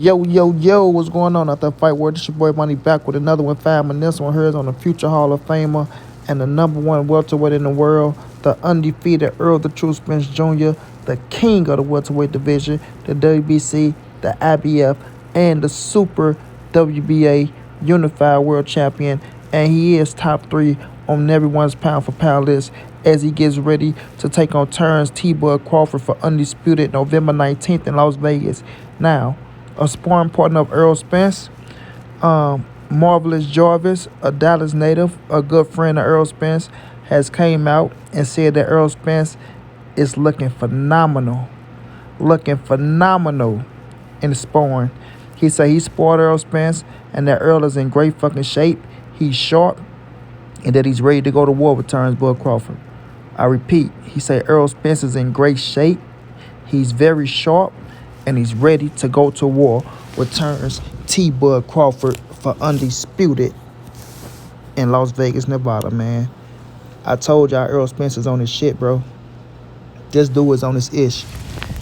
Yo, yo, yo, what's going on out there, Fight World? This your boy Money back with another one, 5 minutes. One here is on the future Hall of Famer and the number one welterweight in the world, the undefeated Errol the True Spence Jr., the king of the welterweight division, the WBC, the IBF, and the Super WBA Unified World Champion. And he is top three on everyone's pound for pound list as he gets ready to take on Terence Crawford for Undisputed November 19th in Las Vegas. Now, a sparring partner of Errol Spence, Marvelous Jarvis, a Dallas native, a good friend of Errol Spence, has came out and said that Errol Spence is looking phenomenal in sparring. He said he sparred Errol Spence and that Errol is in great fucking shape. He's sharp and that he's ready to go to war with Terence Crawford. I repeat, he said Errol Spence is in great shape. He's very sharp and he's ready to go to war with Terence Crawford for Undisputed in Las Vegas, Nevada, man. I told y'all Errol Spence is on his shit, bro. This dude is on his ish.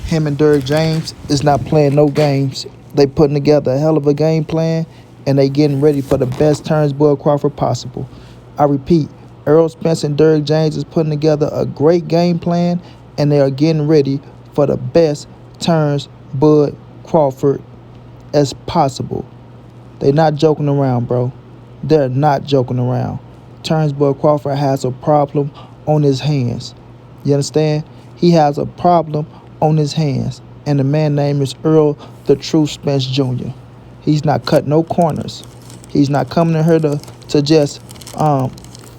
Him and Derrick James is not playing no games. They putting together a hell of a game plan, and they getting ready for the best Terence Crawford possible. I repeat, Errol Spence and Derrick James is putting together a great game plan, and they are getting ready for the best Terence Crawford as possible. They're not joking around, bro. They're not joking around. Terence Crawford has a problem on his hands. You understand? He has a problem on his hands. And the man's name is Errol the True Spence Jr. He's not cutting no corners. He's not coming in here to just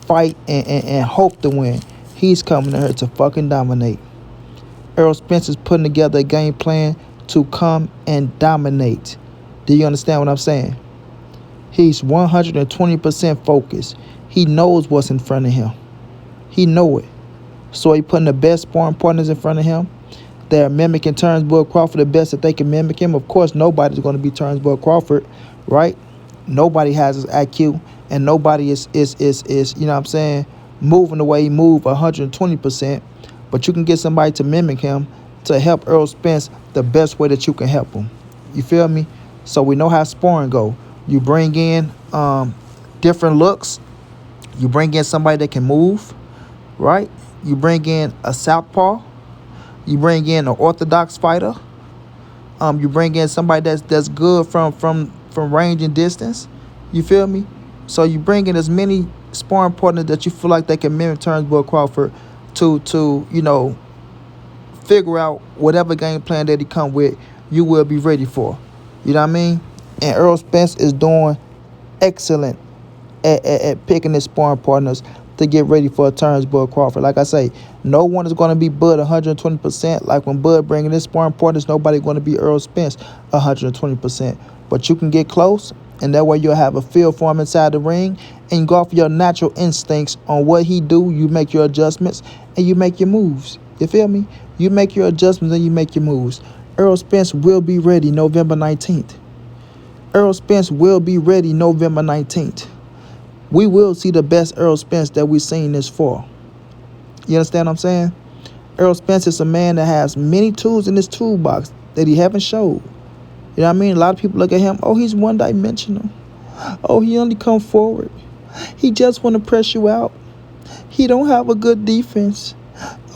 fight and hope to win. He's coming in here to fucking dominate. Errol Spence is putting together a game plan to come and dominate. Do you understand what I'm saying? He's 120% focused. He knows what's in front of him. He know it. So he putting the best sparring partners in front of him. They're mimicking Terence Crawford the best that they can mimic him. Of course, nobody's going to be Terence Crawford, right? Nobody has his IQ, and nobody is you know what I'm saying, moving the way he move 120%. But you can get somebody to mimic him to help Errol Spence the best way that you can help him. You feel me? So we know how sparring go. You bring in different looks. You bring in somebody that can move, right? You bring in a southpaw. You bring in an orthodox fighter. You bring in somebody that's good from range and distance. You feel me? So you bring in as many sparring partners that you feel like they can mimic Terence Crawford to you know, figure out whatever game plan that he come with, you will be ready for. You know what I mean? And Errol Spence is doing excellent at picking his sparring partners to get ready for a Terence Crawford. Like I say, no one is going to be Bud 120%. Like when Bud bringing his sparring partners, nobody going to be Errol Spence 120%. But you can get close, and that way you'll have a feel for him inside the ring, and you go off your natural instincts on what he do. You make your adjustments, and you make your moves. You feel me? You make your adjustments, and you make your moves. Errol Spence will be ready November 19th. Errol Spence will be ready November 19th. We will see the best Errol Spence that we've seen this fall. You understand what I'm saying? Errol Spence is a man that has many tools in his toolbox that he haven't showed. You know what I mean? A lot of people look at him, oh, he's one-dimensional. Oh, he only come forward. He just want to press you out. He don't have a good defense.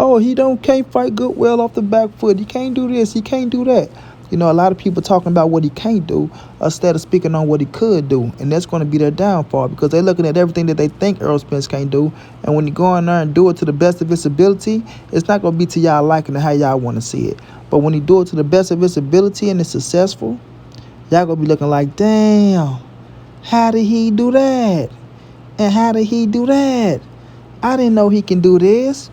Oh, he can't fight good well off the back foot. He can't do this. He can't do that. You know, a lot of people talking about what he can't do instead of speaking on what he could do. And that's going to be their downfall because they're looking at everything that they think Errol Spence can't do. And when you go in there and do it to the best of his ability, it's not going to be to y'all liking and how y'all want to see it. But when he do it to the best of his ability and it's successful, y'all going to be looking like, damn, how did he do that? And how did he do that? I didn't know he can do this.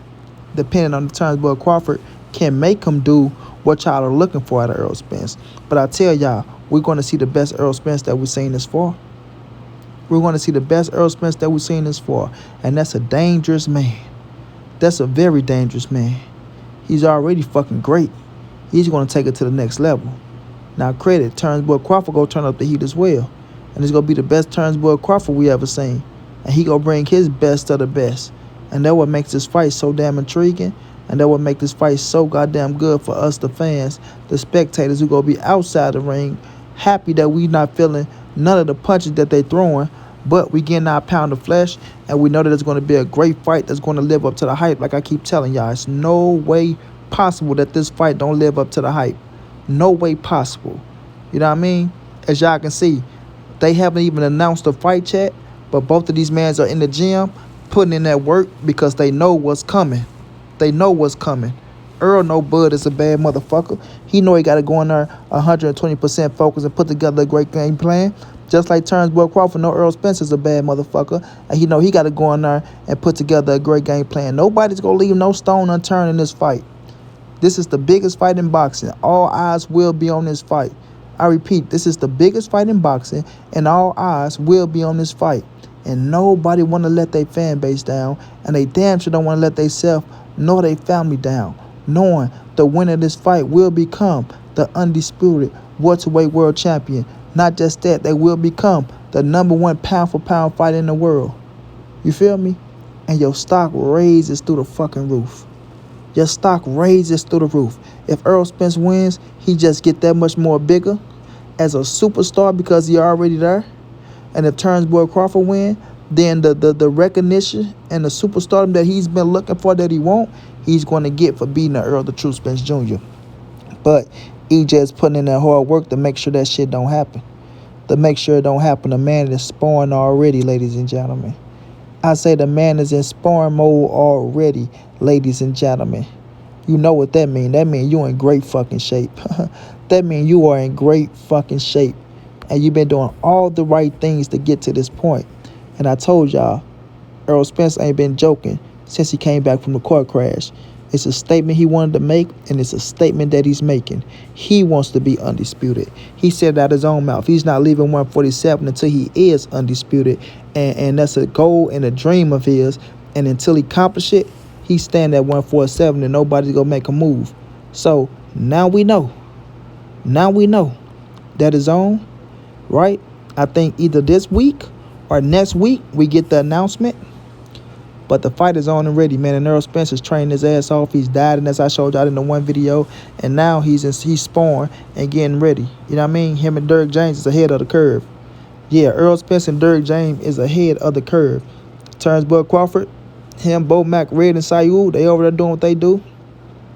Depending on the Terence Crawford can make him do what y'all are looking for out of Errol Spence. But I tell y'all, we're going to see the best Errol Spence that we've seen this far. We're going to see the best Errol Spence that we've seen this far. And that's a dangerous man. That's a very dangerous man. He's already fucking great. He's going to take it to the next level. Now, credit, Terence Crawford going to turn up the heat as well. And it's going to be the best Terence Crawford we ever seen. And he going to bring his best of the best. And that's what makes this fight so damn intriguing. And that would make this fight so goddamn good for us, the fans, the spectators who going to be outside the ring, happy that we not feeling none of the punches that they throwing, but we getting our pound of flesh, and we know that it's going to be a great fight that's going to live up to the hype. Like I keep telling y'all, it's no way possible that this fight don't live up to the hype. No way possible. You know what I mean? As y'all can see, they haven't even announced the fight yet, but both of these mans are in the gym putting in that work because they know what's coming. They know what's coming. Errol know Bud is a bad motherfucker. He know he got to go in there 120% focus and put together a great game plan. Just like Terence Crawford know Errol Spence is a bad motherfucker, and he know he got to go in there and put together a great game plan. Nobody's going to leave no stone unturned in this fight. This is the biggest fight in boxing. All eyes will be on this fight. I repeat, this is the biggest fight in boxing, and all eyes will be on this fight. And nobody want to let their fan base down, and they damn sure don't want to let they self nor their family down, knowing the winner of this fight will become the undisputed welterweight world champion. Not just that, they will become the #1 pound-for-pound fighter in the world. You feel me? And your stock raises through the fucking roof. Your stock raises through the roof. If Errol Spence wins, he just get that much more bigger as a superstar because he already there. And if Terence Crawford win, then the recognition and the superstardom that he's been looking for that he won't, he's going to get for beating the Errol the True Spence Jr. But he just putting in that hard work to make sure that shit don't happen. To make sure it don't happen. The man is sparring already, ladies and gentlemen. I say the man is in sparring mode already, ladies and gentlemen. You know what that mean. That mean you in great fucking shape. That mean you are in great fucking shape. And you've been doing all the right things to get to this point. And I told y'all, Errol Spence ain't been joking since he came back from the car crash. It's a statement he wanted to make, and it's a statement that he's making. He wants to be undisputed. He said out his own mouth, he's not leaving 147 until he is undisputed. And that's a goal and a dream of his. And until he accomplishes it, he's standing at 147 and nobody's going to make a move. So now we know. Now we know that is on, right? I think either this week or next week we get the announcement. But the fight is on and ready, man. And Errol Spence is training his ass off. He's dieting, as I showed y'all in the one video. And now he's sparring and getting ready. You know what I mean? Him and Derrick James is ahead of the curve. Yeah, Errol Spence and Derrick James is ahead of the curve. Terence Crawford, him, Bo Mac, Red, and Sayul, they over there doing what they do.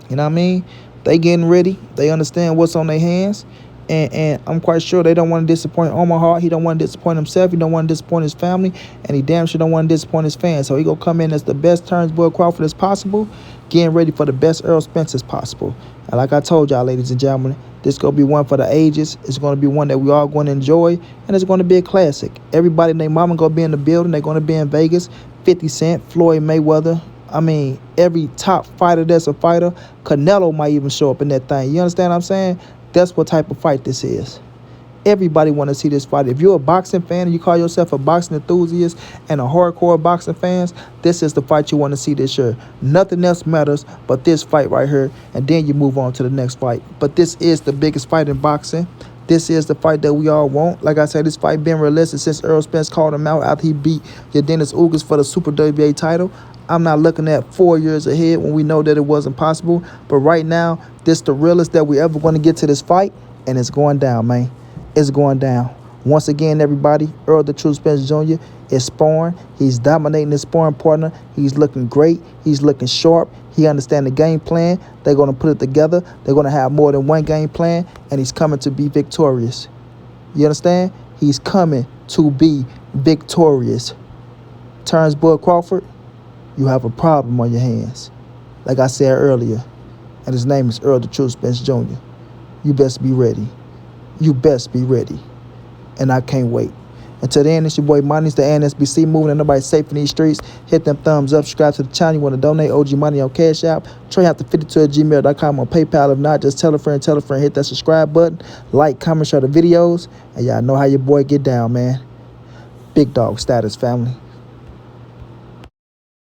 You know what I mean? They getting ready. They understand what's on their hands. And I'm quite sure they don't want to disappoint Omaha. He don't want to disappoint himself. He don't want to disappoint his family. And he damn sure don't want to disappoint his fans. So he going to come in as the best Terence Crawford as possible, getting ready for the best Errol Spence as possible. And like I told y'all, ladies and gentlemen, this going to be one for the ages. It's going to be one that we all going to enjoy. And it's going to be a classic. Everybody and their mama going to be in the building. They're going to be in Vegas. 50 Cent, Floyd Mayweather. I mean, every top fighter that's a fighter. Canelo might even show up in that thing. You understand what I'm saying? That's what type of fight this is. Everybody want to see this fight. If you're a boxing fan and you call yourself a boxing enthusiast and a hardcore boxing fans, this is the fight you want to see this year. Nothing else matters but this fight right here, and then you move on to the next fight. But this is the biggest fight in boxing. This is the fight that we all want. Like I said, this fight been realistic since Errol Spence called him out after he beat Dennis Ugas for the Super WBA title. I'm not looking at 4 years ahead when we know that it wasn't possible. But right now, this the realest that we ever going to get to this fight. And it's going down, man. It's going down. Once again, everybody, Errol the True Spence Jr. is sparring. He's dominating his sparring partner. He's looking great. He's looking sharp. He understands the game plan. They're going to put it together. They're going to have more than one game plan. And he's coming to be victorious. You understand? He's coming to be victorious. Terence Crawford, you have a problem on your hands. Like I said earlier. And his name is Errol the True Spence Jr. You best be ready. You best be ready. And I can't wait. Until then, it's your boy Money. It's the NSBC moving and nobody's safe in these streets. Hit them thumbs up. Subscribe to the channel. You want to donate OG money on Cash App. Trey out the 52 at gmail.com on PayPal. If not, just tell a friend. Hit that subscribe button. Like, comment, share the videos. And y'all know how your boy get down, man. Big dog status, family.